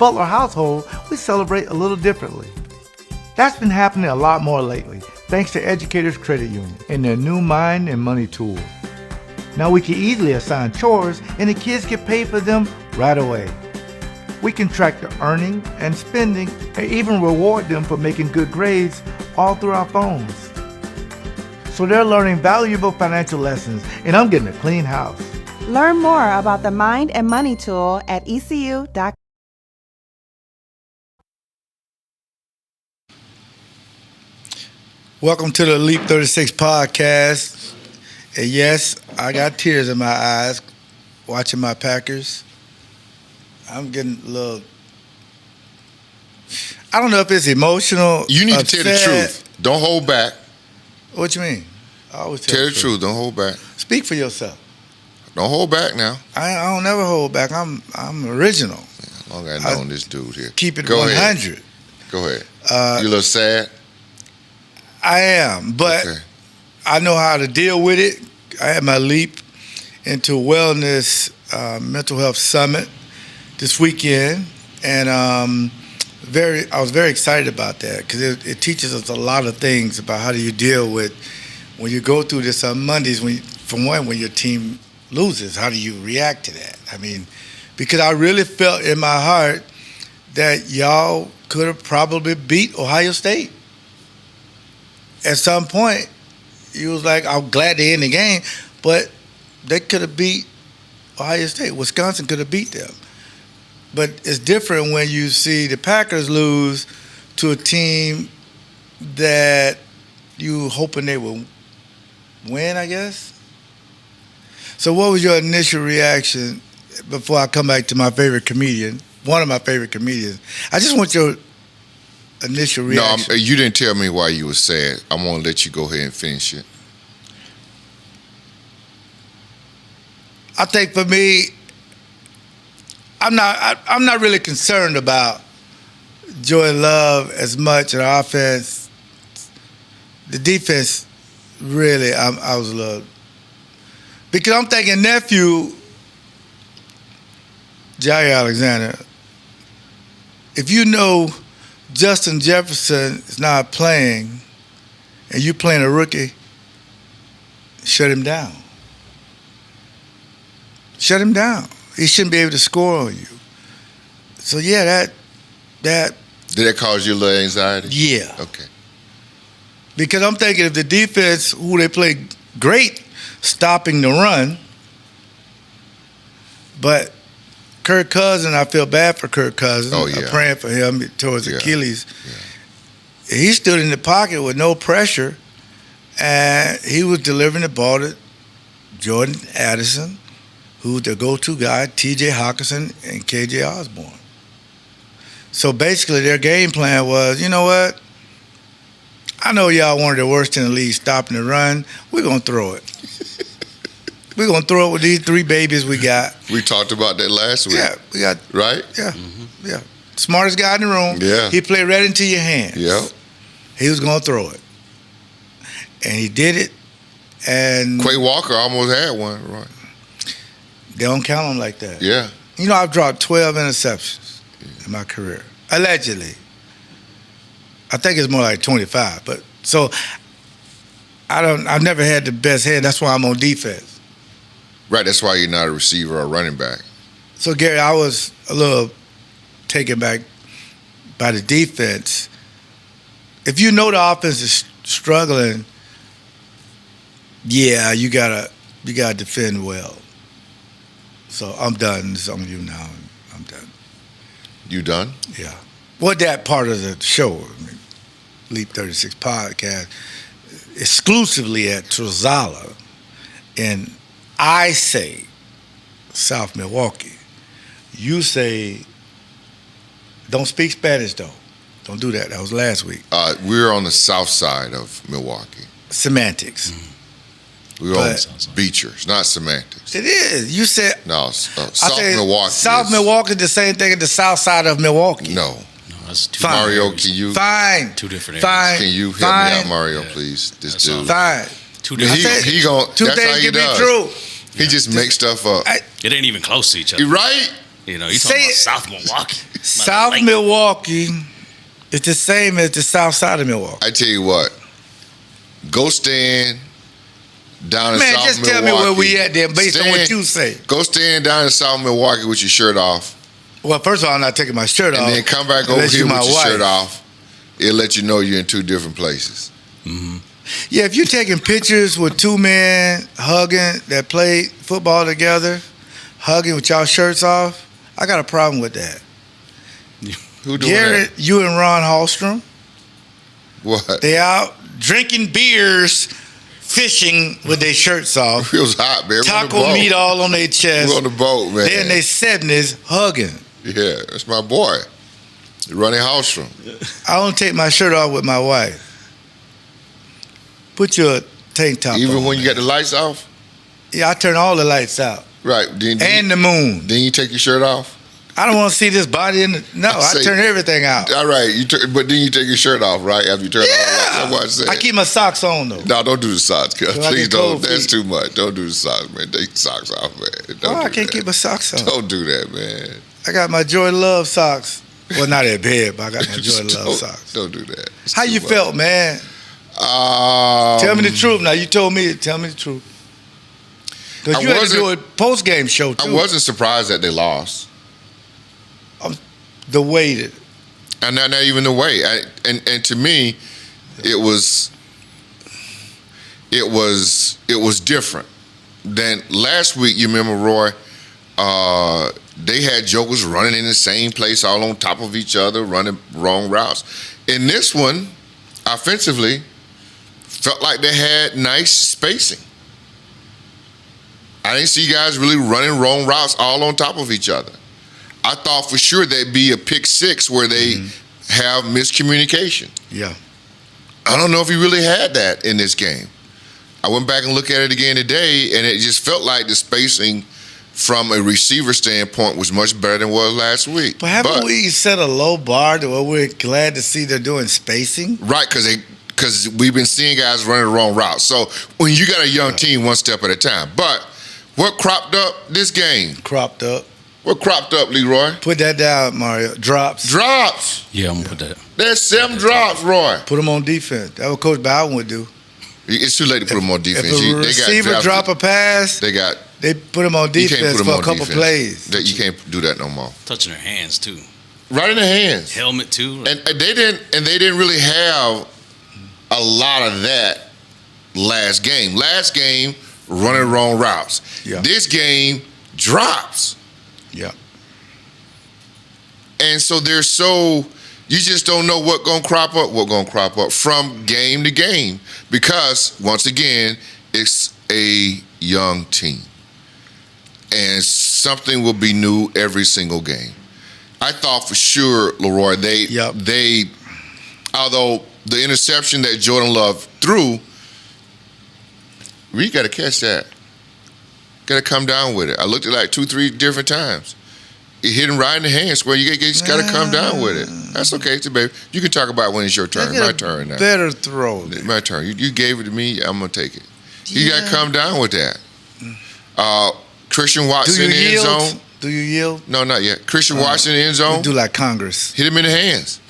Butler household, we celebrate a little differently. That's been happening a lot more lately, thanks to Educators Credit Union and their new Mind and Money tool. Now we can easily assign chores and the kids get paid for them right away. We can track the earning and spending and even reward them for making good grades all through our phones. So they're learning valuable financial lessons, and I'm getting a clean house. Learn more about the Mind and Money tool at ecu.com. Welcome to the Leap 36 podcast. And yes, I got tears in my eyes watching my Packers. I'm getting a little, I don't know if it's emotional. You need upset. to tell the truth. Don't hold back. What you mean? I always Tell the truth. Don't hold back. Speak for yourself. Don't hold back now. I don't never hold back. I'm original. Yeah, long as I know this dude here. Keep it Go 100. Ahead. Go ahead. You a little sad? I am, but Okay. I know how to deal with it. I had my leap into wellness mental health summit this weekend, and I was very excited about that because it teaches us a lot of things about how do you deal with when you go through this on Mondays. When your team loses, how do you react to that? I mean, because I really felt in my heart that y'all could have probably beat Ohio State. At some point, you was like, I'm glad they in the game, but they could have beat Ohio State. Wisconsin could have beat them. But it's different when you see the Packers lose to a team that you hoping they will win, I guess. So what was your initial reaction before I come back to my favorite comedian, one of my favorite comedians? I just want your initial reaction. No, you didn't tell me why you were sad. I'm going to let you go ahead and finish it. I think for me, I'm not really concerned about Jordan Love as much in offense. The defense, really, I was a little, because I'm thinking nephew, Jair Alexander, if you know Justin Jefferson is not playing and you playing a rookie, shut him down. Shut him down. He shouldn't be able to score on you. So yeah, that Did that cause you a little anxiety? Yeah. Okay. Because I'm thinking if the defense, who they play great, stopping the run, but Kirk Cousins, I feel bad for Kirk Cousins. Oh, yeah. I'm praying for him towards Yeah. Achilles. Yeah. He stood in the pocket with no pressure, and he was delivering the ball to Jordan Addison, who's the go-to guy, T.J. Hawkinson, and K.J. Osborne. So basically their game plan was, you know what? I know y'all one of the worst in the league stopping the run. We're going to throw it. We're going to throw it with these three babies we got. We talked about that last week. Yeah, we got. Right? Yeah, yeah. Smartest guy in the room. Yeah. He played right into your hands. Yep. He was going to throw it. And he did it. And Quay Walker almost had one, right? they don't count him like that. Yeah. You know, I've dropped 12 interceptions in my career, allegedly. I think it's more like 25. But so I've never had the best head. That's why I'm on defense. Right, that's why you're not a receiver or running back. So Gary, I was a little taken back by the defense. If you know the offense is struggling, yeah, you gotta defend well. So I'm done. It's on you now. I'm done. You done? Yeah. Well, that part of the show, I mean, Leap 36 podcast, exclusively at Torzala, and I say South Milwaukee. You say, don't speak Spanish though. Don't do that. That was last week. We're on the south side of Milwaukee. Semantics. We're on Beecher. It's not semantics. It is. You said South Milwaukee. South Milwaukee is the same thing as the south side of Milwaukee. No. That's two Fine. Mario, can you? Fine. Two different Fine. areas. Can you help Fine. me out, Mario, please? This That's dude. Fine. Two different. He gon' Two that's how things he can be does. true. He just makes stuff up. It ain't even close to each other. You right? You know, you talking about South Milwaukee. South Milwaukee is the same as the south side of Milwaukee. I tell you what, go stand down in Man, South just Milwaukee. tell me where we at there based on what you say. Go stand down in South Milwaukee with your shirt off. Well, first of all, I'm not taking my shirt off. And then come back over unless here you with my your wife. shirt off. It'll let you know you're in two different places. Mm-hmm. Yeah, if you're taking pictures with two men hugging that play football together, hugging with y'all shirts off, I got a problem with that. Who doing Garrett, you and Ron Hallstrom, What? they out drinking beers, fishing with their shirts off, It was hot, man. We on the taco boat. meat all on their chest. We on the boat, man. They're in their 70s hugging. Yeah, that's my boy. Ronnie Hallstrom. I don't take my shirt off with my wife. Put your tank top on. Even when you got the lights off? Yeah, I turn all the lights out. Right. Then And the moon. Then you take your shirt off? I don't want to see this body in the... No, I say- turn everything out. All right. But then you take your shirt off, right? After you turn all the lights. That's what I said. I keep my socks on, though. No, don't do the socks, cuz. So I Please get cold don't. That's feet. too much. Don't do the socks, man. Take the socks off, man. Don't I do can't that. keep my socks on. Don't do that, man. I got my Joy Love socks. Well, not at bed, but I got my Joy Love Don't- socks. Don't do that. It's How too you much. felt, man? Tell me the truth. Now, you told me. Tell me the truth. Because I you had to wasn't- do a post-game show, too. I wasn't surprised that they lost. The way that... And not even the way. And to me, it was different than last week. You remember, Roy? They had jokers running in the same place, all on top of each other, running wrong routes. In this one, offensively, felt like they had nice spacing. I didn't see guys really running wrong routes all on top of each other. I thought for sure there'd be a pick six where they have miscommunication. Yeah. I don't know if he really had that in this game. I went back and looked at it again today, and it just felt like the spacing from a receiver standpoint was much better than it was last week. But haven't we set a low bar to where we're glad to see they're doing spacing? Right, because we've been seeing guys running the wrong route. So when you got a young team, one step at a time. But what cropped up this game? Cropped up. What cropped up, Leroy? Put that down, Mario. Drops. Drops. Yeah, I'm gonna put that. There's 7 drops, Roy. Put them on defense. That's what Coach Bowden would do. It's too late to put them on defense. If a They got receiver drafted. drop a pass, They put them on you can't defense put them for on a couple defense. plays. You can't do that no more. Touching their hands too. Right in the hands. Helmet too. And they didn't really have a lot of that last game. Last game, running wrong routes. Yeah. This game, drops. Yeah. And so you just don't know what's going to crop up from game to game, because once again, it's a young team. And something will be new every single game. I thought for sure, Leroy, they although the interception that Jordan Love threw, we got to catch that. Got to come down with it. I looked at it like 2-3 different times. It hit him right in the hand. Square, you just got to come down with it. That's okay, it's baby. You can talk about when it's your turn. My turn now. Better throw. My turn. You gave it to me. I'm gonna take it. You got to come down with that. Christian Watson in the end zone. Do you yield? No, not yet. Christian Watson in the end We zone. do like Congress. Hit him in the hands.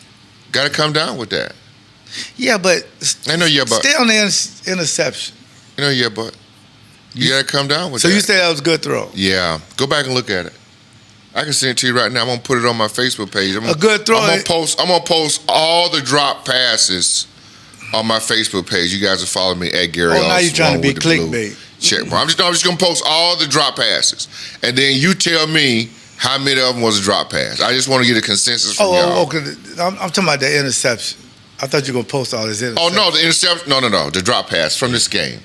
Got to come down with that. Yeah, but I know, yeah, but stay on the interception. I know, yeah, but you got to come down with So that. you say that was a good throw? Yeah. Go back and look at it. I can send it to you right now. I'm gonna put it on my Facebook page. A good throw. I'm gonna post all the drop passes on my Facebook page. You guys will follow me at Gary. Oh, now you're trying to be with the blue clickbait. check mark. I'm just gonna post all the drop passes, and then you tell me how many of them was a drop pass. I just want to get a consensus from y'all. Okay. I'm talking about the interception. I thought you were gonna post all this interception. Oh no, the interception. No, the drop pass from this game.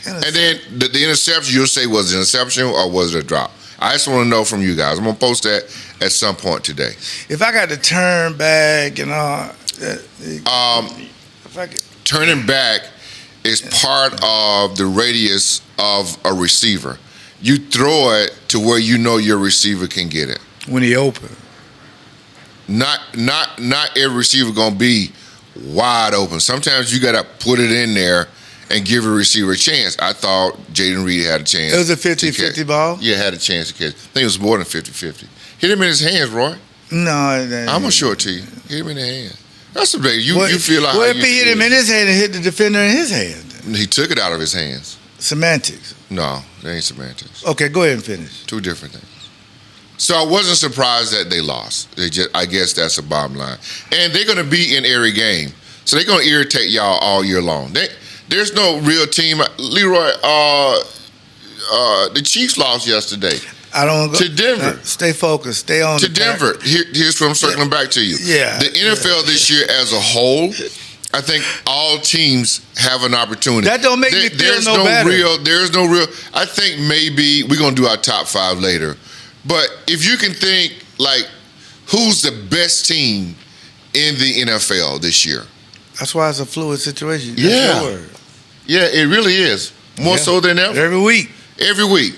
And then the interception, you'll say, was it an interception or was it a drop? I just want to know from you guys. I'm going to post that at some point today. If I got to turn back and all, if I could, Turning back is part of the radius of a receiver. You throw it to where you know your receiver can get it. when he open. Not every receiver going to be wide open. Sometimes you got to put it in there and give a receiver a chance. I thought Jaden Reed had a chance. It was a 50-50 ball? Yeah, had a chance to catch. I think it was more than 50-50. Hit him in his hands, Roy. No, I'm gonna show it to you. Hit him in the hand. That's the big. You feel like. Well, if he hit him in his hand and hit the defender in his hand, he took it out of his hands. Semantics. No, they ain't semantics. Okay, go ahead and finish. Two different things. So I wasn't surprised that they lost. I guess that's the bottom line. And they're going to be in every game. So they're going to irritate y'all all year long. There's no real team. Leroy, the Chiefs lost yesterday. I don't go to Denver. Stay focused. Stay on to Denver. Here's what I'm circling back to you. Yeah. The NFL this year as a whole, I think all teams have an opportunity. That don't make me feel there's no better. There's no real. I think maybe we're going to do our top 5 later. But if you can think, like, who's the best team in the NFL this year? That's why it's a fluid situation. That's Yeah. your word. Yeah, it really is. More so than ever. Every week. Every week.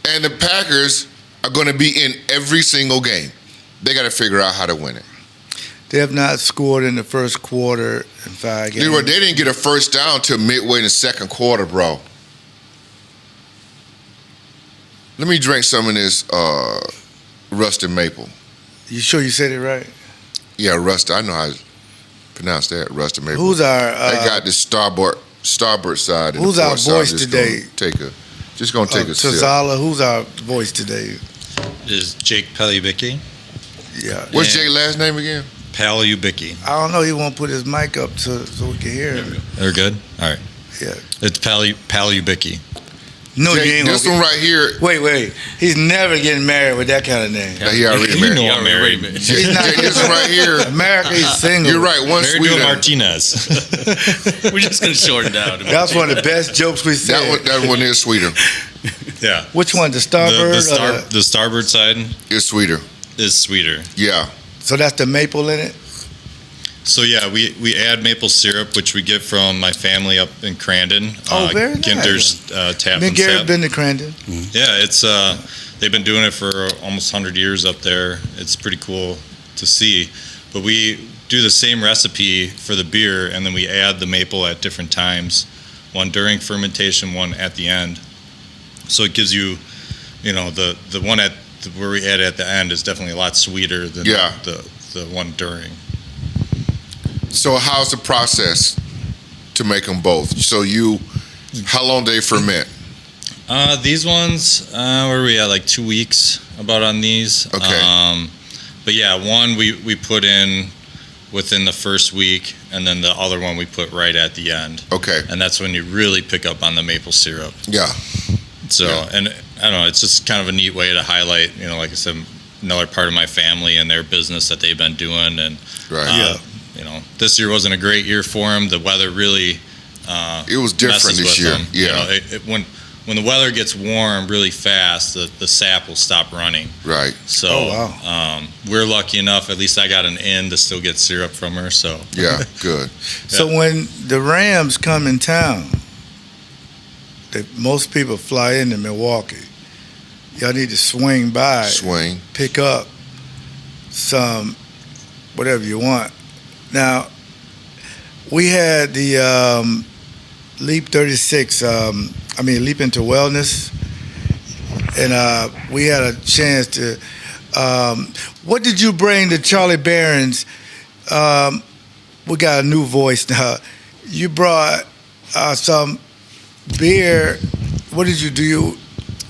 And the Packers are going to be in every single game. They got to figure out how to win it. They have not scored in the first quarter in 5 games. Leroy, they didn't get a first down till midway in the second quarter, bro. Let me drink some of this rusted maple. You sure you said it right? Yeah, rusted. I know how to pronounce that. Rusted maple. Who's our? I got the starboard side. And Who's the our port side. voice Just today? Gonna take a sip. Torzala. Who's our voice today? Is Jake Palubicki. Yeah. What's Jake's last name again? Palubicki. I don't know. He won't put his mic up so we can hear him. They're good? All right. Yeah. It's Palubicki. No, Jake, you ain't this gonna one right here. Wait. He's never getting married with that kind of name. Yeah, he already You married. know I'm married. He's not. Jake, this one right here. America, he's single. You're right. One Married to a sweeter. Martinez. We're just gonna shorten it out. That's one of the best jokes we said. That one is sweeter. Yeah. Which one? The starboard? The starboard side It's sweeter. is sweeter. Yeah. So that's the maple in it? So yeah, we add maple syrup, which we get from my family up in Crandon. Oh, very nice. Ginter's Tap Me and and Gary Sap. have been to Crandon. Yeah, it's they've been doing it for almost 100 years up there. It's pretty cool to see. But we do the same recipe for the beer, and then we add the maple at different times. One during fermentation, one at the end. So it gives you, the one where we add at the end is definitely a lot sweeter than the one during. So how's the process to make them both? So how long do they ferment? These ones, where are we at? Like 2 weeks about on these. Okay. But yeah, one we put in within the first week, and then the other one we put right at the end. Okay. And that's when you really pick up on the maple syrup. Yeah. So, Yeah. and I don't know, it's just kind of a neat way to highlight, like I said, another part of my family and their business that they've been doing. And, Right. this year wasn't a great year for them. The weather really It was different messes this with year. them. Yeah. When the weather gets warm really fast, the sap will stop running. Right. So we're lucky enough, at least I got an in to still get syrup from her. So Yeah. Good. So when the Rams come in town, most people fly into Milwaukee. Y'all need to swing by, Swing. pick up some, whatever you want. Now, we had the Leap 36, Leap into Wellness, and we had a chance to, what did you bring to Charlie Barron's? We got a new voice now. You brought some beer. What did you do?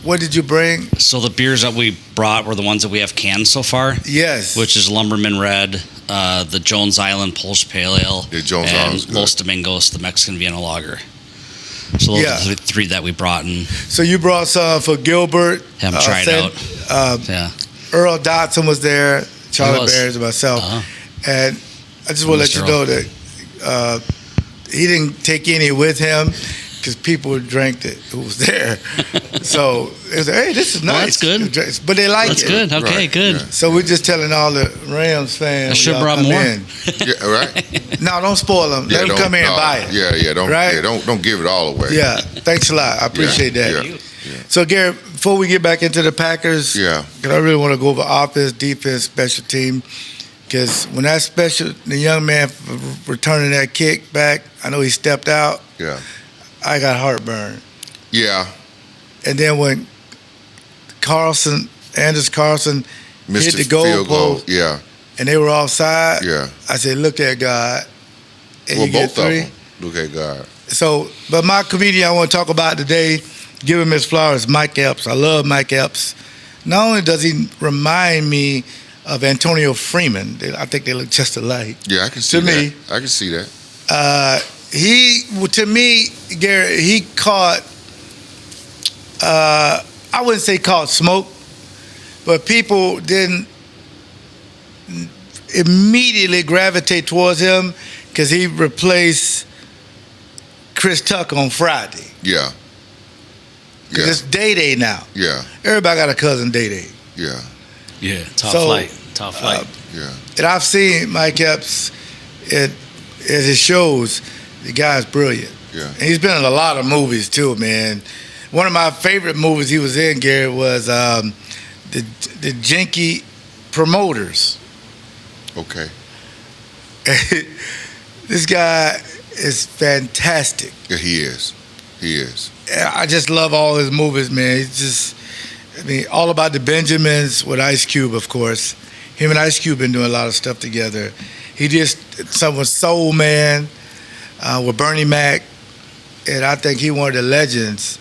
What did you bring? So the beers that we brought were the ones that we have canned so far. Yes. Which is Lumberman Red, the Jones Island Polish Pale Ale, Yeah, Jones Island's and good. Los Domingos, the Mexican Vienna Lager. So those are the three that we brought, and So you brought some for Gilbert. Haven't tried out. Yeah. Earl Dotson was there, Charlie was. Barron's, and myself. Uh-huh. And I just want to let you Mr. know that he didn't take any with him because people drank it who was there. So it was, hey, this is nice. Well, that's good. But they like That's it. good. Okay, Right, good. yeah. So we're just telling all the Rams fans. I should y'all brought come more. in. Yeah. Right. No, don't spoil them. Let them don't- come here and no, buy it. Yeah. Don't. Right? Yeah, don't give it all away. Yeah, thanks a lot. I appreciate that. Yeah. So, Gary, before we get back into the Packers, Yeah. because I really want to go over offense, defense, special team, because when the young man returning that kick back, I know he stepped out. Yeah. I got heartburn. Yeah. And then when Carlson Anders Carlson Missed hit the goal field goal. post, Yeah, and they were offside. yeah. I said, look at God. And Well, you get both of 3. them. Look at God. So, but my comedian I want to talk about today, give him his flowers, Mike Epps. I love Mike Epps. Not only does he remind me of Antonio Freeman, I think they look just alike. Yeah, I can see To that. me. I can see that. To me, Gary, he caught, I wouldn't say caught smoke, but people didn't immediately gravitate towards him because he replaced Chris Tuck on Friday. Yeah. Because Yeah. it's Day now. Yeah. Everybody got a cousin Day. Yeah. Yeah, top So, flight. Top flight. Yeah. And I've seen Mike Epps at his shows. The guy's brilliant. Yeah. And he's been in a lot of movies too, man. One of my favorite movies he was in, Gary, was the Jinky Promoters. Okay. This guy is fantastic. Yeah, he is. He is. I just love all his movies, man. He's just, All About the Benjamins with Ice Cube, of course. Him and Ice Cube been doing a lot of stuff together. He did some with Soul Man, with Bernie Mac, and I think he one of the legends.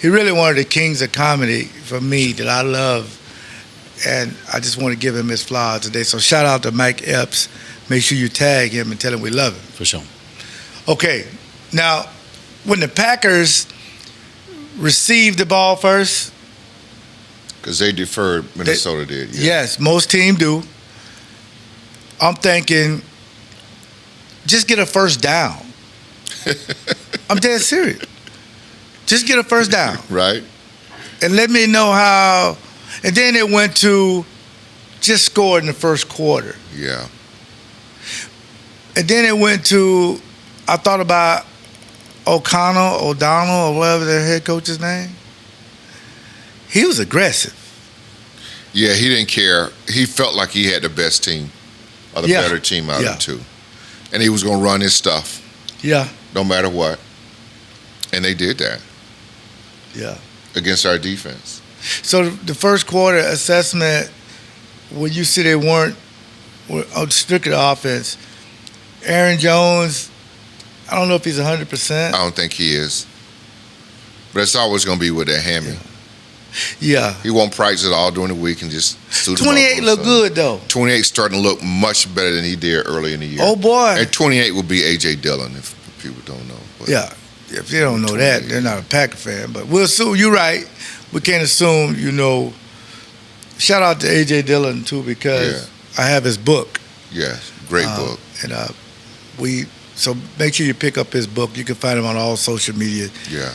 He really one of the kings of comedy for me that I love, and I just want to give him his flowers today. So shout out to Mike Epps. Make sure you tag him and tell him we love him. For sure. Okay, now when the Packers received the ball first, Because they deferred. Minnesota did. Yeah. yes, most teams do. I'm thinking, just get a first down. I'm dead serious. Just get a first down. Right? And let me know how. And then it went to just score in the first quarter. Yeah. And then it went to, I thought about O'Donnell, or whatever the head coach's name. He was aggressive. Yeah, he didn't care. He felt like he had the best team or the Yeah. better team out Yeah. of the two. And he was going to run his stuff Yeah, no matter what. And they did that yeah. against our defense. So the first quarter assessment, when you see they weren't strictly the offense, Aaron Jones, I don't know if he's 100%. I don't think he is. But it's always going to be with that hammy. Yeah. He won't practice at all during the week and just suit him up 28 on look Sunday. good, though. 28 starting to look much better than he did early in the year. Oh, boy. And 28 will be A.J. Dillon, if people don't know. But Yeah. If you don't know that, they're not a Packer fan. But we'll assume, you're right. We can't assume, Shout out to A.J. Dillon, too, because I have his book. Yes, great book. And so make sure you pick up his book. You can find him on all social media. Yeah,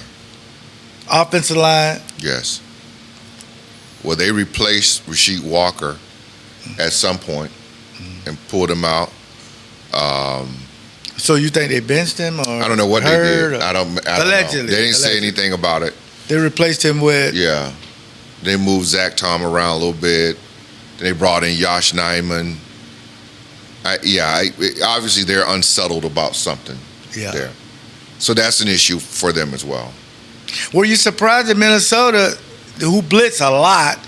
Offensive line, yes. Well, they replaced Rasheed Walker at some point and pulled him out. so you think they benched him? Or I don't know what they hurt, did. or- I don't know. Allegedly. They didn't say Allegedly. anything about it. They replaced him with, Yeah. They moved Zach Tom around a little bit. Then they brought in Josh Nijman. Obviously they're unsettled about something there. So that's an issue for them as well. Were you surprised that Minnesota, who blitz a lot,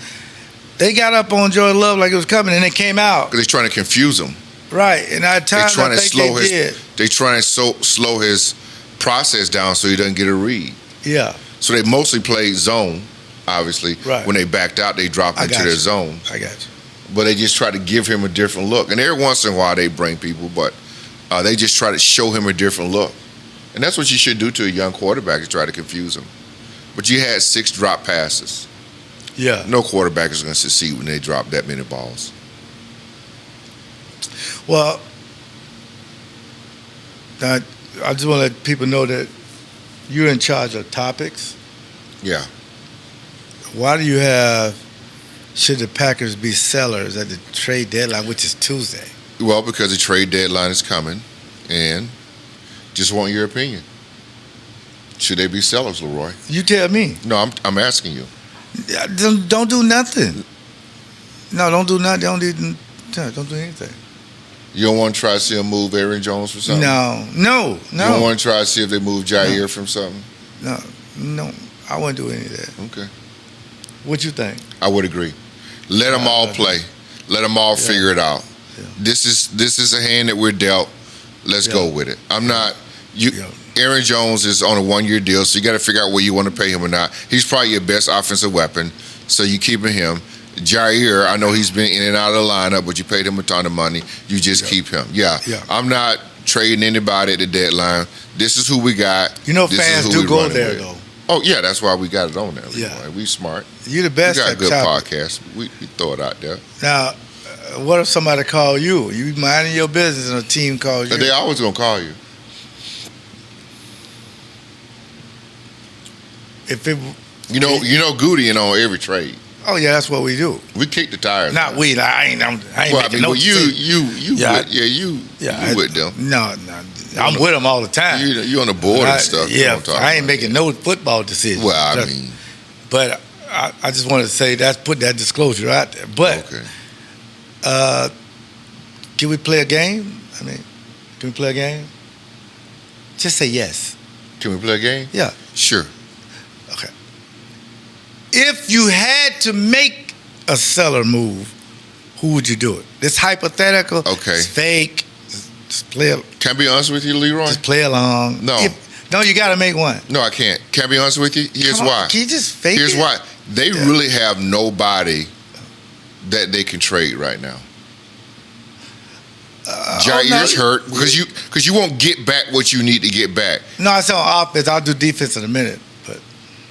they got up on Jordan Love like it was coming, and they came out. Because they're trying to confuse him. Right, and at They're times trying I to think slow they did. They're trying to slow his process down so he doesn't get a read. Yeah, So they mostly played zone, obviously. Right. When they backed out, they dropped I into got their you. zone. I got you. But they just try to give him a different look. And every once in a while they bring people, but they just try to show him a different look. And that's what you should do to a young quarterback, is try to confuse him. But you had 6 drop passes. Yeah. No quarterback is going to succeed when they drop that many balls. Well, I just want to let people know that you're in charge of topics. Yeah. Why do you have, should the Packers be sellers at the trade deadline, which is Tuesday? Well, because the trade deadline is coming, and just want your opinion. Should they be sellers, Leroy? You tell me. No, I'm asking you. Don't do nothing. No, don't do nothing. Don't do anything. You don't want to try to see them move Aaron Jones for something? No. You don't want to try to see if they move Jair from something? No. I wouldn't do any of that. Okay. What you think? I would agree. Let them all play. Let them all figure it out. Yeah. This is a hand that we're dealt. Let's go with it. I'm not you. Aaron Jones is on a 1-year deal, so you got to figure out whether you want to pay him or not. He's probably your best offensive weapon, so you keeping him. Jair, I know he's been in and out of the lineup, but you paid him a ton of money. You just keep him. Yeah. I'm not trading anybody at the deadline. This is who we got. You know, fans do go there, though. Oh, yeah, that's why we got it on there. Yeah. We smart. You're the best We got at a good chopping. podcast. We throw it out there. Now, what if somebody call you? You minding your business and a team calls you? They always going to call you. If it, You know Goody in on every trade. oh yeah, that's what we do. We kick the tires. Not we. I ain't making no you Yeah, you with them. No, I'm with them all the time. You on the board and stuff. You know Yeah, what I'm talking I ain't about. making no football decisions. Well, I mean, but I just wanted to say put that disclosure out there. But okay. Can we play a game? I mean, can we play a game? Just say yes. Can we play a game? Yeah. Sure. Okay. If you had to make a seller move, who would you do it? This hypothetical. Okay. It's fake. Just play. Can I be honest with you, Leroy? Just play along. No. No, you got to make one. No, I can't. Can I be honest with you? Here's Come on, why. Can you just fake Here's it? why. They really have nobody that they can trade right now. Jair's hurt because you won't get back what you need to get back. No, I said on offense. I'll do defense in a minute. But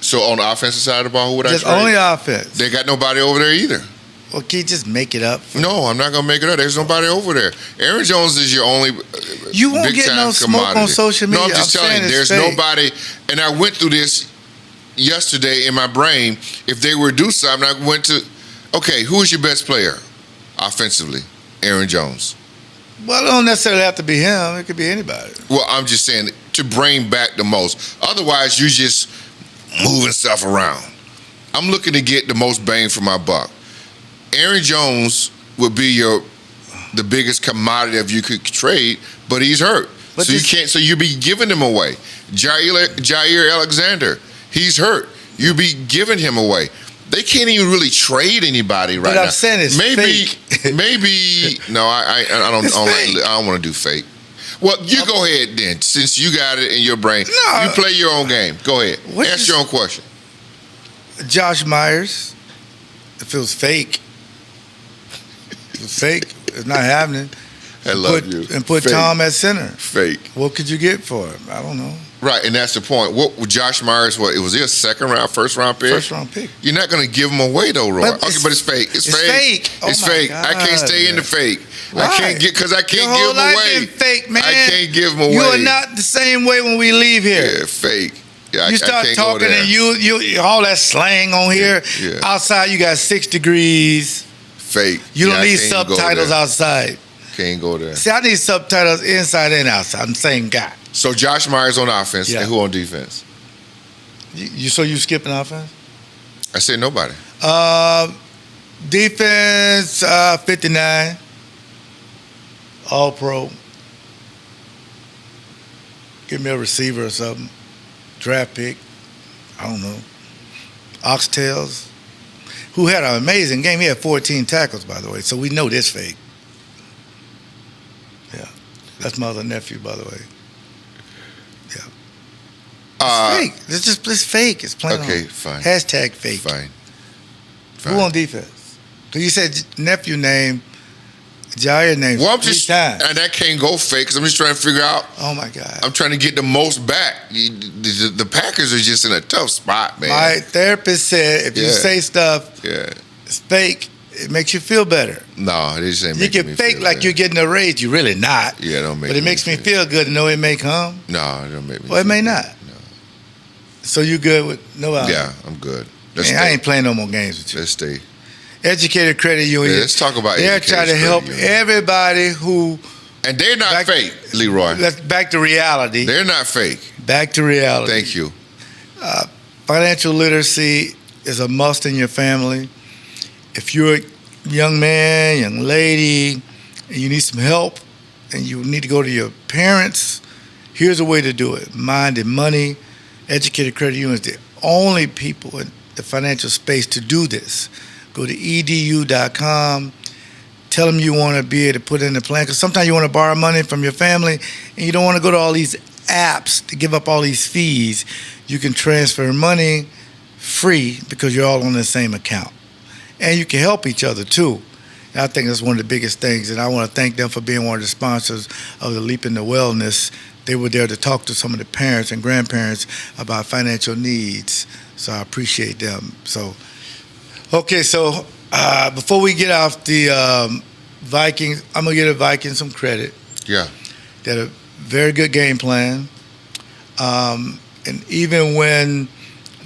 So on the offensive side of the ball, who would just I trade? only offense. They got nobody over there either. Well, can you just make it up? No, I'm not gonna make it up. There's nobody over there. Aaron Jones is your only You won't big get time no smoke commodity. on social media. No, I'm just telling saying you, it's there's fake. nobody. And I went through this yesterday in my brain. If they were to do something, I went to, okay, who is your best player offensively? Aaron Jones. Well, it don't necessarily have to be him. It could be anybody. Well, I'm just saying to bring back the most. Otherwise, you just moving stuff around. I'm looking to get the most bang for my buck. Aaron Jones would be the biggest commodity if you could trade, but he's hurt. But So you can't. So you be giving him away. Jair Alexander, he's hurt. You be giving him away. They can't even really trade anybody right now. But I'm saying it's fake. Maybe no. I don't. It's fake. I don't want to do fake. Well, you go ahead then, since you got it in your brain. No. You play your own game. Go ahead. What Ask is- your own question. Josh Myers, if it was fake, it's not happening. I love you. And put Fake. Tom at center. Fake. What could you get for him? I don't know. Right, and that's the point. What Josh Myers? What was he a second round, first round pick? First round pick. You're not going to give him away though, Roy. But But it's fake. It's it's fake. fake. Oh It's my fake. I can't God, stay in the man. fake. Why? I can't get because I can't Your whole give him life away. been fake, man. I can't give him away. You are not the same way when we leave here. Yeah, fake. Yeah, You I start can't go talking there. and you all that slang on here. Yeah. Outside you got 6 degrees. Fake. You Yeah, don't I need can't go subtitles there. outside. Can't go there. See, I need subtitles inside and outside. I'm the same guy. So Josh Myers on offense Yeah. and who on defense? So you skipping offense? I said nobody. Defense 59. All pro. Give me a receiver or something. Draft pick. I don't know. Oxtails. Who had an amazing game. He had 14 tackles, by the way. So we know this fake. Yeah. That's my other nephew, by the way. Yeah. It's fake. It's fake. It's plain Okay, on. fine. Hashtag fake. Fine. Who on defense? Because you said nephew name, Jair name Well, I'm three just, times. and that can't go fake because I'm just trying to figure out. Oh, my God. I'm trying to get the most back. The Packers are just in a tough spot, man. My therapist said if you Yeah. say stuff, Yeah. it's fake, it makes you feel better. No, it just ain't You making can me fake feel like bad. you're getting a raise. You're really not. Yeah, it don't make But it makes me feel good to know it may come. No, it don't make me Well, it feel may good. not. So you good with no out? Yeah, I'm good. Let's Man, stay. I ain't playing no more games with you. Let's stay. Educated Credit Union. Yeah, let's talk about They're Educated trying to Credit help Union. everybody who. And they're not Back- fake, Leroy. Let's back to reality. They're not fake. Back to reality. Thank you. Financial literacy is a must in your family. If you're a young man, young lady, and you need some help, and you need to go to your parents, here's a way to do it. Mind and Money, Educated Credit Union is the only people in the financial space to do this. Go to edu.com. Tell them you want to be able to put in the plan. Because sometimes you want to borrow money from your family, and you don't want to go to all these apps to give up all these fees. You can transfer money free because you're all on the same account. And you can help each other, too. And I think that's one of the biggest things. And I want to thank them for being one of the sponsors of the Leap into Wellness. They were there to talk to some of the parents and grandparents about financial needs. So I appreciate them. So, okay, so before we get off the Vikings, I'm going to give the Vikings some credit. Yeah. They had a very good game plan. And even when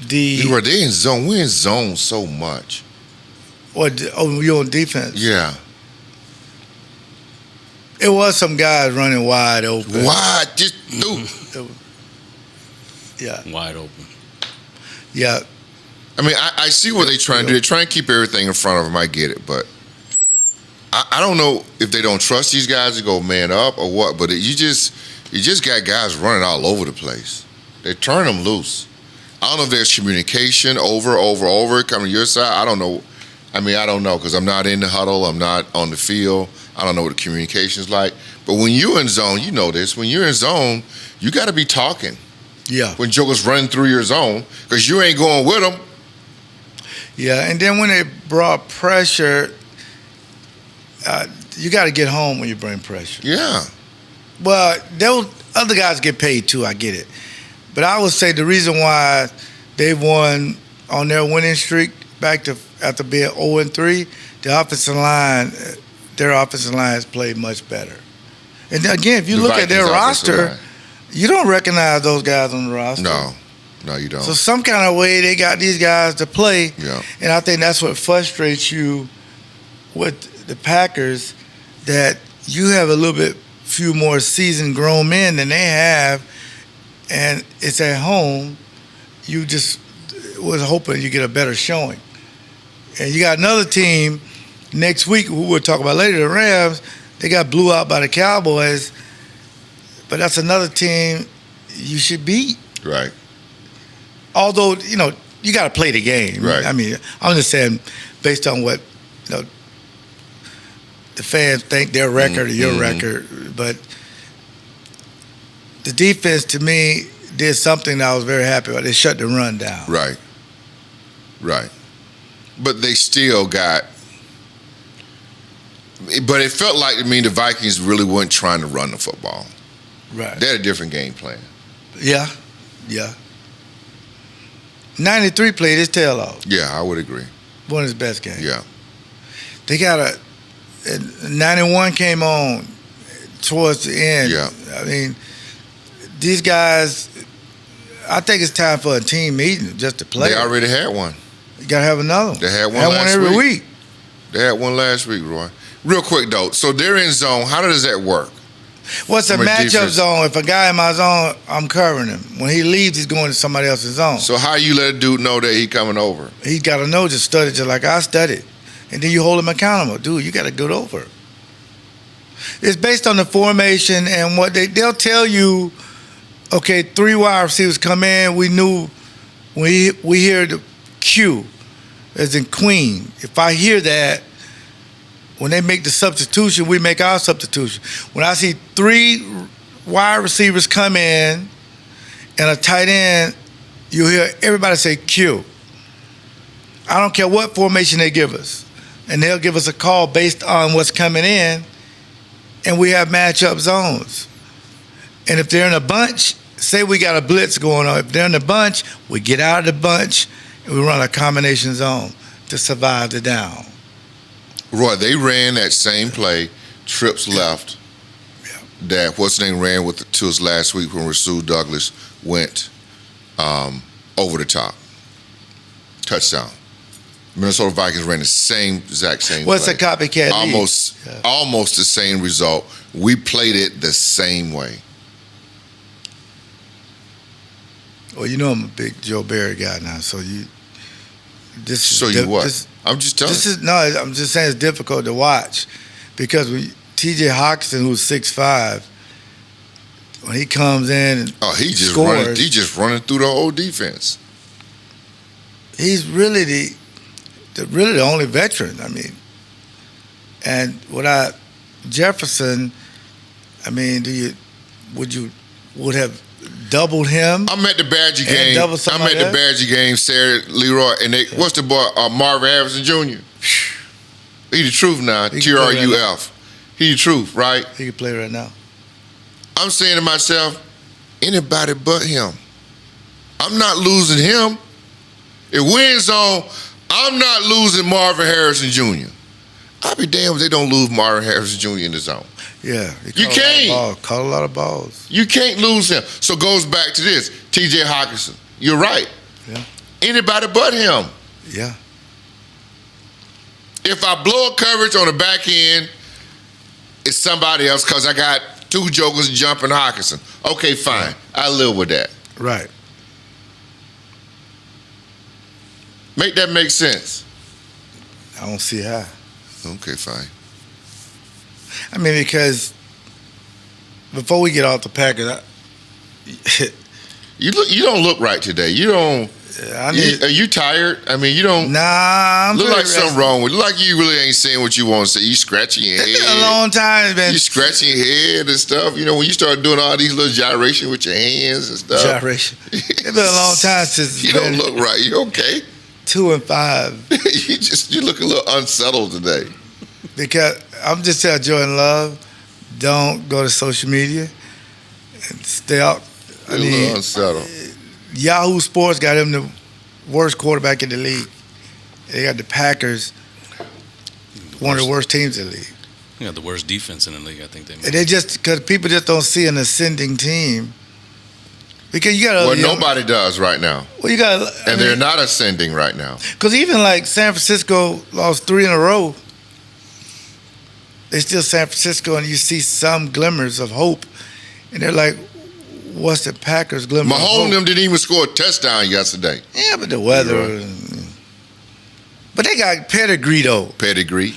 they in zone. We're in zone so much. You're on defense. Yeah. It was some guys running wide open. Wide, just through. Yeah. Wide open. Yeah. I mean, I see what they're trying to do. They're trying to keep everything in front of them. I get it, but I don't know if they don't trust these guys to go man up or what. But you just got guys running all over the place. They turn them loose. I don't know if there's communication over coming to your side. I don't know. I mean, I don't know because I'm not in the huddle. I'm not on the field. I don't know what the communication's like. But when you're in zone, you know this. When you're in zone, you got to be talking. Yeah. When Joker's running through your zone because you ain't going with them. Yeah, and then when they brought pressure, you got to get home when you bring pressure. Yeah. Well, other guys get paid too. I get it. But I would say the reason why they won on their winning streak back to after being 0-3, their offensive line has played much better. And again, if you look at their roster, you don't recognize those guys on the roster. No, you don't. So some kind of way they got these guys to play. Yeah. And I think that's what frustrates you with the Packers, that you have a little bit few more seasoned grown men than they have, and it's at home. You just was hoping you get a better showing. And you got another team next week, who we'll talk about later, the Rams. They got blew out by the Cowboys, but that's another team you should beat. Right. Although, you got to play the game. Right. I mean, I'm just saying, based on what, the fans think their record or your record. But the defense, to me, did something that I was very happy about. They shut the run down. Right. But they still got. But it felt like, the Vikings really weren't trying to run the football. Right. They had a different game plan. Yeah. 93 played his tail off. Yeah, I would agree. One of his best games. Yeah. They got 91 came on towards the end. Yeah. I mean, these guys, I think it's time for a team meeting just to play. They already had one. You got to have another one. They had one last every week. They had one last week, Roy. Real quick, though. So they're in zone. How does that work? What's a matchup zone? If a guy in my zone, I'm covering him. When he leaves, he's going to somebody else's zone. So how you let a dude know that he coming over? He got to know, just study just like I studied. And then you hold him accountable. Dude, you got to go over. It's based on the formation and what they'll tell you, okay, 3 wide receivers come in. We knew we hear the Q, as in Queen. If I hear that, when they make the substitution, we make our substitution. When I see 3 wide receivers come in and a tight end, you'll hear everybody say Q. I don't care what formation they give us. And they'll give us a call based on what's coming in, and we have matchup zones. And if they're in a bunch, say we got a blitz going on. If they're in a bunch, we get out of the bunch and we run a combination zone to survive the down. Roy, they ran that same play, trips left, that what's name ran to us last week when Rasul Douglas went over the top. Touchdown. Minnesota Vikings ran the exact same What's play. a copycat? Almost the same result. We played it the same way. Well, I'm a big Joe Barry guy now, so you. What? I'm just telling you. I'm just saying it's difficult to watch because T.J. Hawkinson, who's 6'5", when he comes in and scores, he's just running through the whole defense. He's really the really the only veteran. I mean, and Jefferson, I mean, would have doubled him? I'm at the Badger And game. double I'm somebody at the else? Badger game, Sarah Leroy, and what's the boy, Marvin Harrison Jr.? He the truth now, He can play right TRUF. He the truth, right? He can play right now. I'm saying to myself, anybody but him. I'm not losing him. If wins on, I'm not losing Marvin Harrison Jr. I'll be damned if they don't lose Marvin Harrison Jr. in the zone. Yeah. You can't. Caught a lot of balls. You can't lose him. So it goes back to this. TJ Hawkinson. You're right. Yeah. Anybody but him. Yeah. If I blow a coverage on the back end, it's somebody else because I got two jokers jumping Hawkinson. Okay, fine. I live with that. Right. Make that make sense. I don't see how. Okay, fine. I mean, because before we get off the Packers, You don't look right today. You don't. Are you tired? I mean, you don't. Nah, I'm look pretty like something wrong with you. Look like you really ain't saying what you want to say. You scratching your head. It's been a long time, man. You scratching your head and stuff. You know, when you start doing all these little gyrations with your hands and stuff. Gyration. It's been a long time since You don't look right. You okay? 2 and 5. you look a little unsettled today. Because I'm just telling Jordan Love, don't go to social media and stay out. You're a little unsettled. Yahoo Sports got him the worst quarterback in the league. They got the Packers, one of the worst teams in the league. They got the worst defense in the league, I think they And made. they just, because people just don't see an ascending team. Because you got to. Well, nobody does right now. Well, you got. And they're not ascending right now. Because even like San Francisco lost 3 in a row. They still San Francisco, and you see some glimmers of hope. And they're like, what's the Packers' glimmer of Mahomes hope? and them didn't even score a touchdown yesterday. Yeah, but the weather. You're But they got pedigree, though. Pedigree.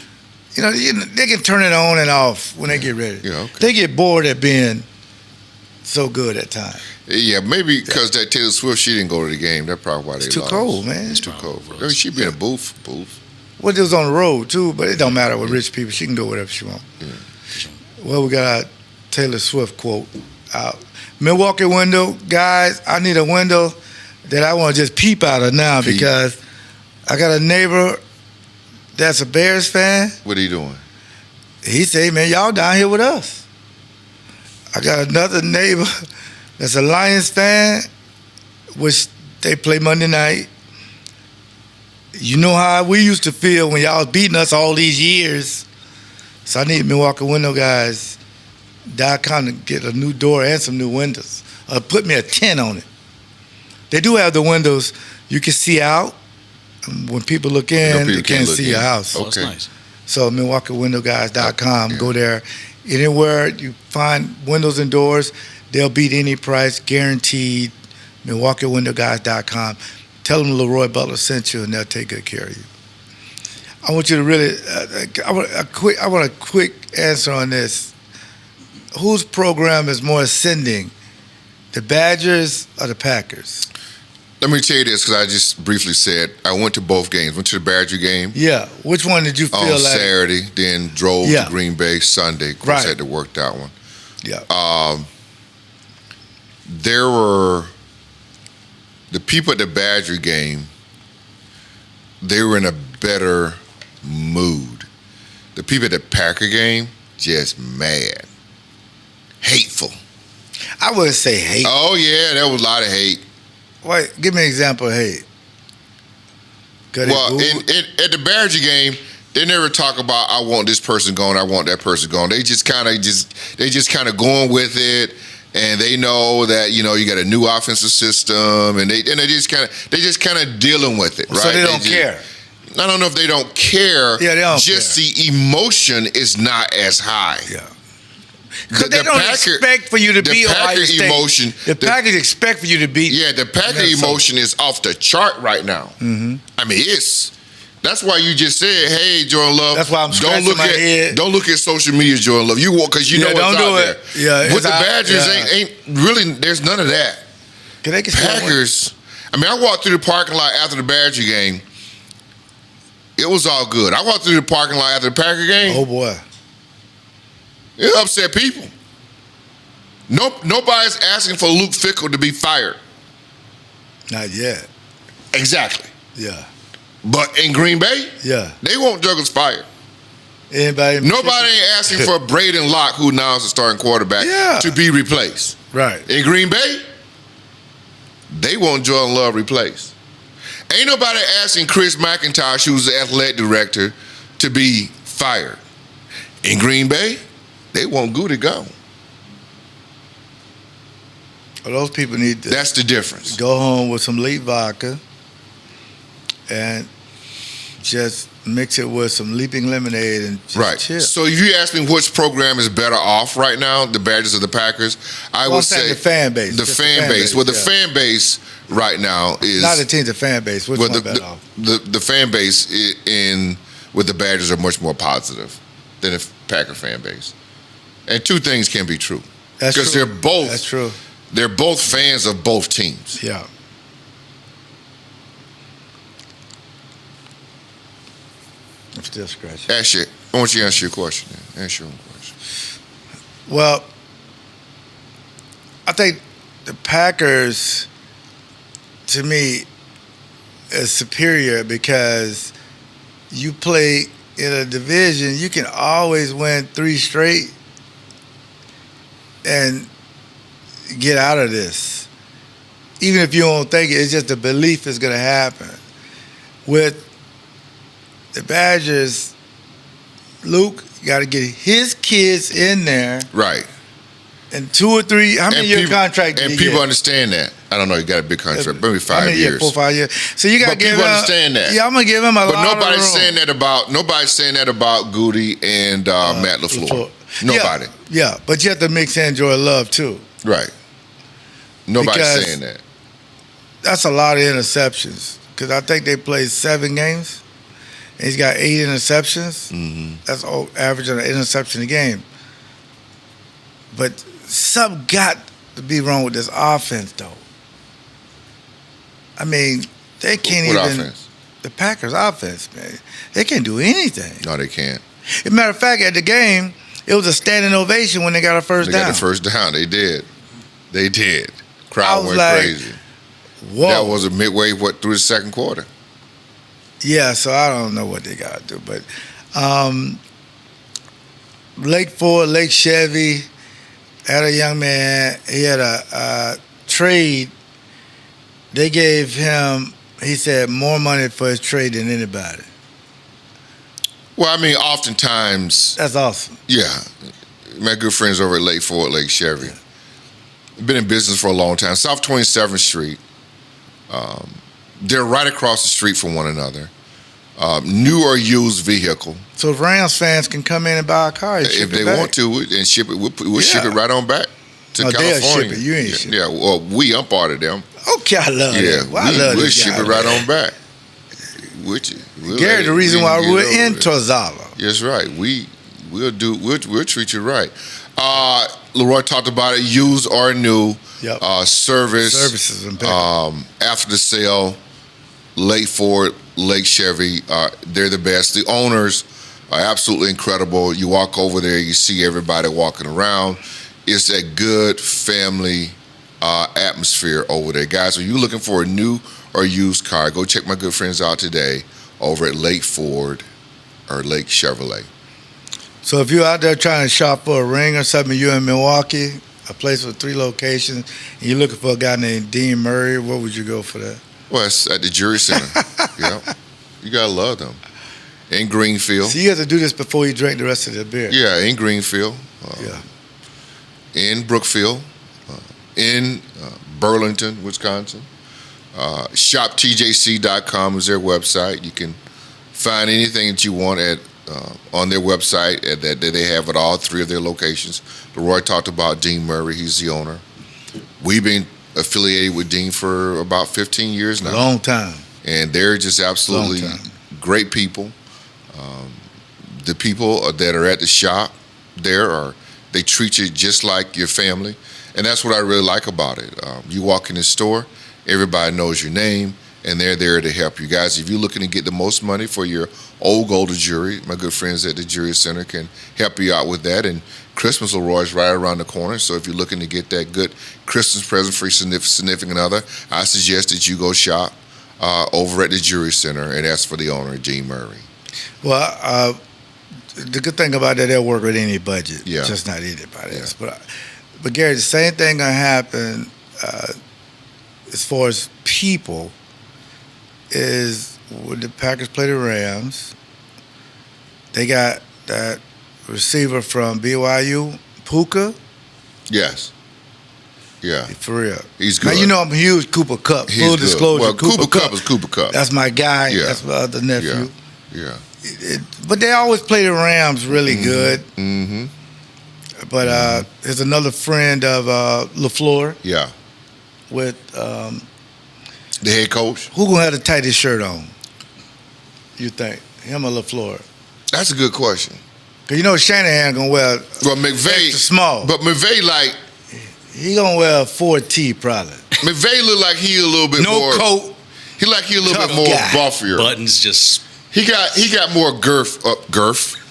You know, they can turn it on and off when they get ready. Yeah, okay. They get bored at being so good at times. Yeah, maybe because that Taylor Swift, she didn't go to the game. That's probably why they It's too lost. cold, man. It's too cold. She be in a booth. Well, it was on the road, too, but it don't matter with rich people. She can go wherever she wants. Yeah. Well, we got our Taylor Swift quote out. Milwaukee window, guys, I need a window that I want to just peep out of now because I got a neighbor that's a Bears fan. What are you doing? He say, man, y'all down here with us. I got another neighbor that's a Lions fan, which they play Monday night. You know how we used to feel when y'all was beating us all these years. So I need Milwaukee window guys. .com to get a new door and some new windows. Put me a 10 on it. They do have the windows you can see out. When people look in, they can't see your house. Oh, that's Okay. nice. So MilwaukeeWindowGuys.com. Go there. Anywhere you find windows and doors, they'll beat any price, guaranteed. MilwaukeeWindowGuys.com. Tell them Leroy Butler sent you, and they'll take good care of you. I want you to really. I want a quick answer on this. Whose program is more ascending, the Badgers or the Packers? Let me tell you this, because I just briefly said I went to both games. Went to the Badger game Yeah. Which one did you feel on like? Saturday, then drove Yeah. to Green Bay Sunday. Of course, Right. had to work that one. Yeah. There were the people at the Badger game. They were in a better mood. The people at the Packer game, just mad, hateful. I wouldn't say hate. Oh yeah, there was a lot of hate. Wait, give me an example of hate. Well, at the Badger game, they never talk about I want this person going, I want that person going. They just kind of going with it, and they know that you got a new offensive system, and they just kind of dealing with it, right? So they don't care. I don't know if they don't care. Yeah, they don't just care. the emotion is not as high. Yeah. Because they don't expect for you to the be Ohio Packer State. emotion. The Packers expect for you to be. Yeah, the Packer Minnesota. emotion is off the chart right now. Mm-hmm. I mean, that's why you just said, "Hey, Jordan Love." That's why I'm scratching my head. Don't look at social media, Jordan Love. You want because you know don't what's do out it. there. Yeah, with the it's out- Badgers, yeah. ain't really. There's none of that. Can they get Packers. I mean, I walked through the parking lot after the Badger game. It was all good. I walked through the parking lot after the Packer game. Oh boy. It upset people. Nobody's asking for Luke Fickell to be fired. Not yet. Exactly. Yeah. But in Green Bay, Yeah. they want Douglas fired. Anybody? Nobody ain't asking for Braden Locke, who now is the starting quarterback, to be replaced. Right. In Green Bay, they want Jordan Love replaced. Ain't nobody asking Chris McIntosh, who's the athletic director, to be fired. In Green Bay, they want Goody gone. Well, those people need to That's the difference. go home with some Leaf vodka and just mix it with some Leaping Lemonade and just Right. chill. So if you ask me which program is better off right now, the Badgers or the Packers, I Well, would I'm saying say the fan base. The Just fan base. Well, the yeah. fan base right now is Not the team's a fan base. Which well, one better off? the fan base with the Badgers are much more positive than the Packer fan base. And two things can be true. That's Because true. they're both That's true. They're both fans of both teams. Yeah. I'm still scratching. I want you to answer your question. Answer your own question. Well, I think the Packers, to me, is superior because you play in a division, you can always win 3 straight and get out of this. Even if you don't think it, it's just the belief is going to happen. With the Badgers, Luke got to get his kids in there. Right. And 2 or 3, how many year contract did And he people get? understand that. I don't know, you got a big contract, maybe How 5 many years. 4 or 5 years. So you got to But give people him. understand that. Yeah, I'm gonna give him a But lot nobody's of room. saying that about Goody and Matt LaFleur. Nobody. Yeah, but you have to mix in Jordan Love too. Right. Nobody's Because- saying that. That's a lot of interceptions because I think they played 7 games, and he's got 8 interceptions. Mm-hmm. That's averaging an interception a game. But something got to be wrong with this offense, though. I mean, they can't What even. offense? The Packers' offense, man, they can't do anything. No, they can't. As a matter of fact, at the game, it was a standing ovation when they got a first They down. got the first down. They did. I Crowd was went like, crazy. Whoa. That was a midway through the second quarter. Yeah, so I don't know what they got to do. But Lake Ford, Lake Chevy had a young man. He had a trade. They gave him, he said, more money for his trade than anybody. Well, I mean, oftentimes, That's awesome. yeah. My good friends over at Lake Ford, Lake Chevy. Been in business for a long time. South 27th Street. They're right across the street from one another. New or used vehicle. So if Rams fans can come in and buy a car, If they want to, and ship it, we'll ship it right on back to Oh, they'll California. ship it. You ain't ship it. Yeah, well, I'm part of them. Okay, I love Yeah, it. Well, I love we'll this ship guy, it right man. on back. With you. We'll Gary, let the it- reason we why can we're get in over it. Torzala. That's right. We'll treat you right. Leroy talked about it. Used or new. Yep. Services. Impeccable. After the sale, Lake Ford, Lake Chevy, they're the best. The owners are absolutely incredible. You walk over there, you see everybody walking around. It's a good family atmosphere over there. Guys, are you looking for a new or used car? Go check my good friends out today over at Lake Ford or Lake Chevrolet. So if you're out there trying to shop for a ring or something, you're in Milwaukee, a place with 3 locations, and you're looking for a guy named Dean Murray, what would you go for that? Well, it's at the Jury Center. Yeah. You got to love them. In Greenfield. So you have to do this before you drink the rest of the beer. Yeah, in Greenfield. Yeah. In Brookfield. In Burlington, Wisconsin. ShopTJC.com is their website. You can find anything that you want on their website. That they have at all 3 of their locations. Leroy talked about Dean Murray. He's the owner. We've been affiliated with Dean for about 15 years now. Long time. And they're just absolutely Long time. great people. The people that are at the shop they treat you just like your family. And that's what I really like about it. You walk in the store, everybody knows your name, and they're there to help you guys. If you're looking to get the most money for your old gold jury, my good friends at the Jury Center can help you out with that. And Christmas Leroy is right around the corner, so if you're looking to get that good Christmas present for your significant other, I suggest that you go shop over at the Jury Center and ask for the owner, Gene Murray. Well, the good thing about that, they'll work with any budget, Yeah. just not anybody else. Yeah. But Gary, the same thing gonna happen as far as people is when the Packers play the Rams. They got that receiver from BYU, Puka. Yes. Yeah. For real. He's good. Now, you know I'm a huge Cooper Cup. He's Full good. disclosure, Well, Cooper Cup is Cooper Cup. That's my guy. Yeah. That's my other nephew. Yeah. But they always play the Rams really good. Mm-hmm. But there's another friend of LaFleur Yeah. with The head coach? who gonna have the tightest shirt on? You think him or LaFleur? That's a good question. Cause you know Shanahan gonna wear Well, McVay, extra small. but McVay like He gonna wear a 4T probably. McVay look like he a little bit No more. coat. He like he a little Tough bit more guy. buffier. Buttons just He got more girth.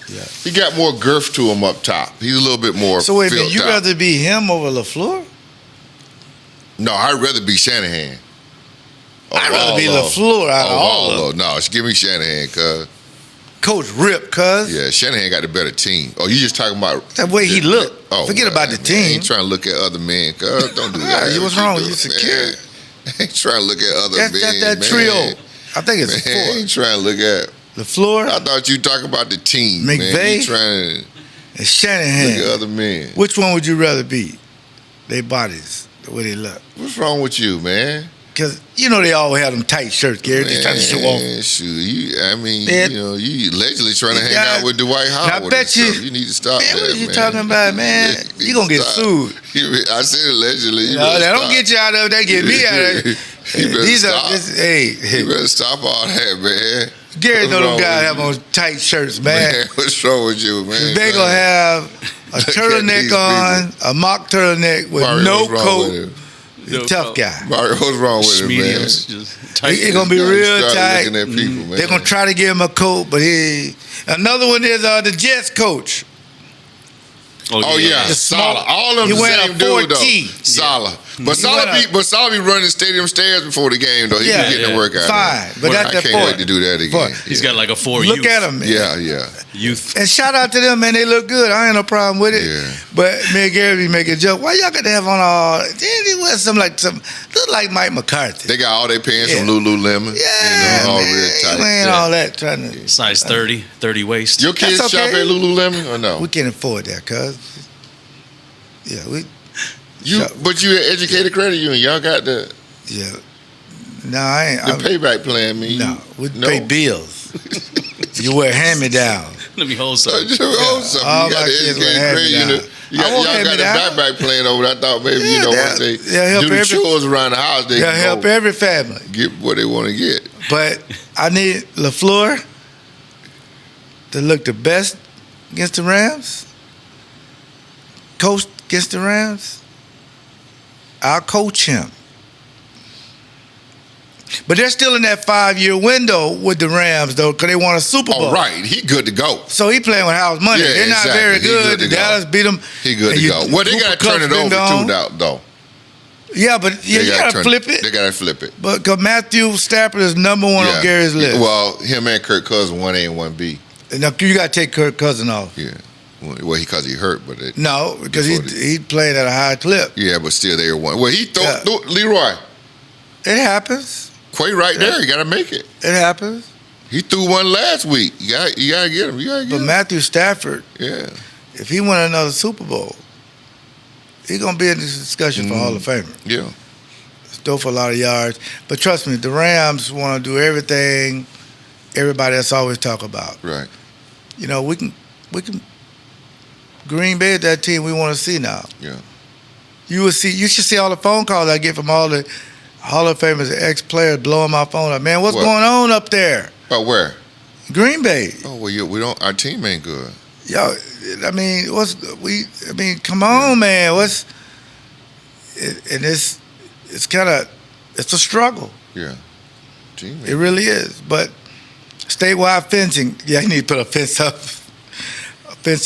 Yeah. He got more girth to him up top. He's a little bit more. So wait a filled minute, you out. rather be him over LaFleur? No, I'd rather be Shanahan. I'd rather be Overall, LaFleur out of all of overall, them. no, give me Shanahan, cuz. Coach Rip, cuz. Yeah, Shanahan got the better team. Oh, you just talking about That way he look. Oh, Forget well, about the man, team. Ain't trying to look at other men, cuz. Don't do that. What's What wrong you with you, doing, secure? man? Ain't trying to look at other That's men, that man. trio. I think it's Man, four. ain't trying to look at. LaFleur I thought you talking about the team, man. McVay? You trying to and look at Shanahan. other men. Which one would you rather be? They bodies, the way they look. What's wrong with you, man? Because, you know, they always have them tight shirts, Gary. They trying to show off. Man, shoot, you Man. you allegedly trying to hang Yeah. out with Dwight Howard. I bet and stuff. you- You need to stop Man, that, what are you man. talking about, man? You You gonna need get to stop. sued. I said allegedly. You No, better that don't stop. get you out of it. That get me out of it. You better These stop. are, hey, You better stop all that, man. Gary What's know them wrong guys with have you? on tight shirts, man. Man, what's wrong with you, man? They gonna have a Look at turtleneck these on, a mock turtleneck with Mario, no what's wrong with coat. him? He's a tough guy. Mario, what's wrong with him, man? mediums, just tight. It's gonna be You real start tight. looking at people, man. They're gonna try to give him a coat, but he. Another one is the Jets coach. Oh yeah, The Salah. smoke. All of them He the wearing same a dude 4T. though. Salah. But He Salah wearing be running the stadium stairs before the game though. He Yeah. be getting the Yeah. workout. Fine, but I that's the can't point. wait to do that again. He's Yeah. got like a 4 Look youth. at him, man. Yeah. Youth. And shout out to them, man. They look good. I ain't no problem with it. Yeah. But me and Gary be making a joke. Why y'all got to have on all? They wear some look like Mike McCarthy. They got all their pants Yeah. from Lululemon. Yeah, You know, all man. real tight. Man, Yeah. all that trying to. Size 30 waist. Your kids That's shop okay. at Lululemon or no? We can't afford that, cuz. Yeah, we. But you an educated credit union. Y'all got the Yeah. No, I ain't. the payback plan. No, we pay bills. You wear hand me down. Let me hold So, something. you All got my the kids wear educated hand credit me down. union. I won't Y'all hand got me the down. backpack plan over. I thought maybe Yeah, once they they'll help do the every- chores around the house, they They'll can help go every family. get what they want to get. But I need LaFleur to look the best against the Rams. Coach against the Rams. I'll coach him. But they're still in that 5-year window with the Rams, though, because they won a Super Bowl. Oh, right. He good to go. So he playing with house money. Yeah, They're not exactly. very He good good. to The go. Dallas beat them. He good to go. Well, they got to turn it over, too, though. Yeah, but you got to flip it. They got to flip it. But because Matthew Stafford is number one on Gary's list. Well, him and Kirk Cousins, 1A and 1B. Now, you got to take Kirk Cousins off. Yeah. Well, because he hurt, but it, No, because Before he played at a high clip. yeah, but still they were one. Well, he Yeah. Leroy It happens. Quay right there. You got to make it. It happens. He threw one last week. You got to get him. You got to get But him. Matthew Stafford, Yeah. if he win another Super Bowl, he's going to be in this discussion for Hall of Famer. Yeah. Throw for a lot of yards. But trust me, the Rams want to do everything everybody else always talk about. Right. You know, we can Green Bay is that team we want to see now. Yeah. You should see all the phone calls I get from all the Hall of Famers and ex-players blowing my phone up. Man, what's What? going on up there? Oh, where? Green Bay. Oh, well, we don't. Our team ain't good. Yo, I mean, come on, man. It's a struggle. Yeah. team. It really is. But statewide fencing, you need to put a fence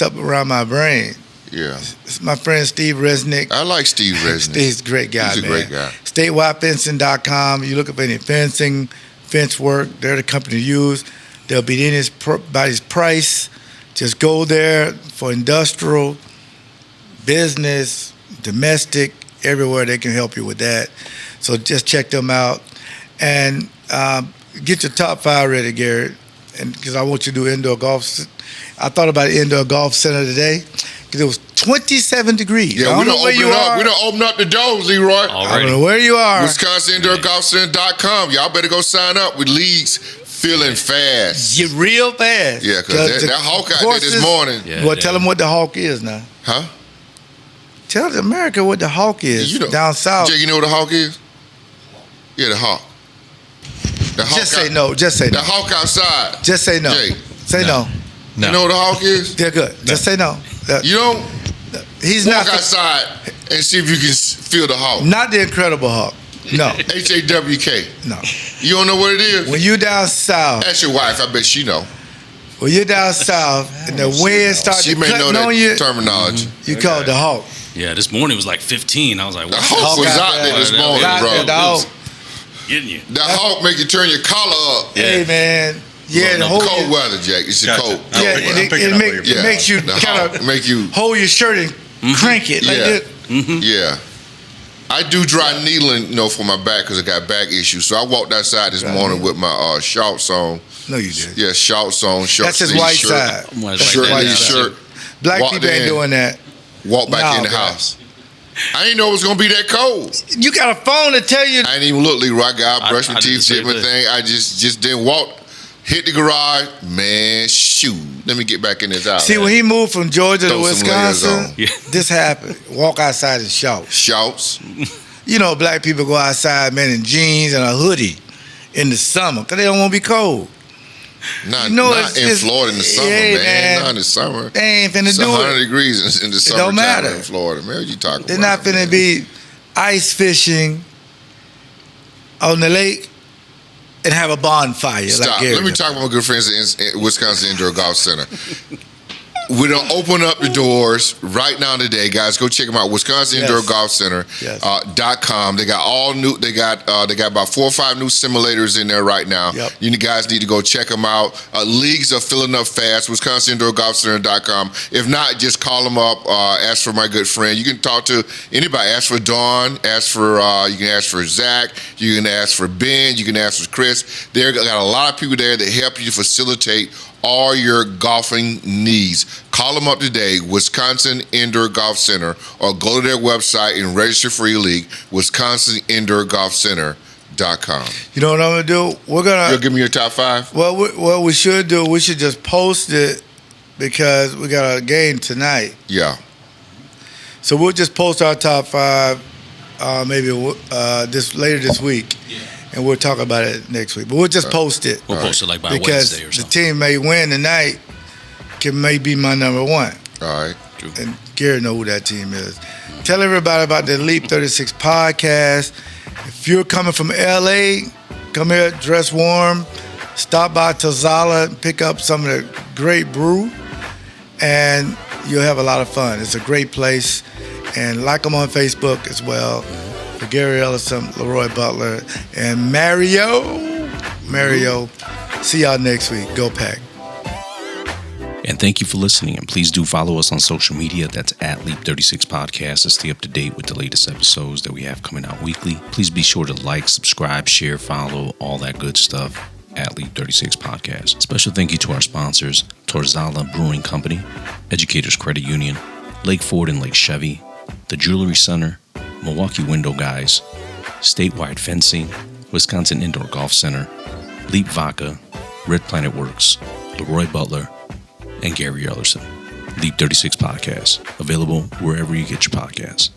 up around my brain. Yeah. It's my friend Steve Resnick. I like Steve Resnick. He's a great guy, He's a great guy. Statewidefencing.com. You look up any fencing, fence work, they're the company to use. They'll be in anybody's price. Just go there for industrial, business, domestic, everywhere they can help you with that. So just check them out. And get your top 5 ready, Garrett. And because I want you to do indoor golf. I thought about an indoor golf center today because it was 27 degrees. Yeah, we don't open it up. We don't open up the doors, Leroy. I don't know where you are. WisconsinIndoorGolfCenter.com. Y'all better go sign up with leagues filling fast. You're real fast. Yeah, because that Hawk out there this morning. Yeah, Well, tell them what the Hawk is now. Huh? Tell America what the Hawk is You know, down south. Jay, you know what the Hawk is? Yeah, the Hawk. The Hawk Just say no. Just say The no. Hawk outside. Just say no. Jay, Say no. you know what the Hawk is? They're good. Just say no. You don't He's walk not outside and see if you can feel the Hawk. not the Incredible Hawk. No. HAWK. No. You don't know what it is? When you down south, Ask your wife. I bet she know. when you're down south and the wind starts She to may know cut on you, that terminology. you call it the Hawk. Yeah, this morning was like 15. I was like, The what? Hawk was out out there this there. morning, Out there, the bro. Hawk. Getting you. The Hawk make you turn your collar up. Hey man, yeah, the whole Cold weather, Jack. It's Gotcha. cold. I'll yeah, pick- I'm picking up what you're it makes you The kind Hawk of make you. hold your shirt and crank it like Yeah. that. Yeah. I do dry needling, for my back because I got back issues. So I walked outside this morning with my shorts on. No, you did. Yeah, shorts on. Short That's his sleeve white shirt. side. That's Shirt, white sleeve side. shirt. Black Walked people ain't in. doing that. Walk back No, in the bro. house. I didn't know it was gonna be that cold. You got a phone to tell you. I didn't even look, Leroy. I got up, brushed my I did the teeth, did same my thing. thing. I just didn't walk. Hit the garage, man. Shoot, let me get back in this house. See, when he moved from Georgia to Throw some layers Wisconsin, on. Yeah. this happened. Walk outside and shout. Shorts. You know, black people go outside, man, in jeans and a hoodie in the summer because they don't want to be cold. Not, You know, not it's- in it's- Florida in the summer, hey, man. man. Not in the summer. They ain't finna It's do 100 it. degrees in the don't summertime matter. in Florida. Man, what you talking They're about? not finna be ice fishing on the lake and have a bonfire. Stop. Like Gary Let me does. talk about my good friends at Wisconsin Indoor Golf Center. We don't open up the doors right now today, guys. Go check them out. Wisconsin Indoor Golf Center Yes. .com. They got all new. They got about 4 or 5 new simulators in there right now. Yep. You guys need to go check them out. Leagues are filling up fast. WisconsinIndoorGolfCenter.com. If not, just call them up. Ask for my good friend. You can talk to anybody. Ask for Dawn. Ask for you can ask for Zach. You can ask for Ben. You can ask for Chris. They got a lot of people there that help you facilitate all your golfing needs. Call them up today, Wisconsin Indoor Golf Center, or go to their website and register for your league, WisconsinIndoorGolfCenter.com. You know what I'm gonna do? We're You'll gonna. give me your top 5? Well, what we should do? We should just post it because we got a game tonight. Yeah. So we'll just post our top 5, maybe later this week, and we'll talk about it next week. But we'll just post it We'll post it like by because Wednesday or the something. team may win tonight. May be my number 1. All right. And Gary know who that team is. Tell everybody about the Leap 36 podcast. If you're coming from LA, come here, dress warm, stop by Torzala and pick up some of the great brew, and you'll have a lot of fun. It's a great place. And like them on Facebook as well. For Gary Ellerson, Leroy Butler, and Mario. See y'all next week. Go Pack. And thank you for listening. And please do follow us on social media. That's at Leap36 Podcast to stay up to date with the latest episodes that we have coming out weekly. Please be sure to like, subscribe, share, follow, all that good stuff at Leap36 Podcast. Special thank you to our sponsors, Torzala Brewing Company, Educators Credit Union, Lake Ford and Lake Chevy, the Jewelry Center, Milwaukee Window Guys, Statewide Fencing, Wisconsin Indoor Golf Center, Leap Vodka, Red Planet Worx, Leroy Butler, and Gary Ellerson. Leap 36 Podcast, available wherever you get your podcasts.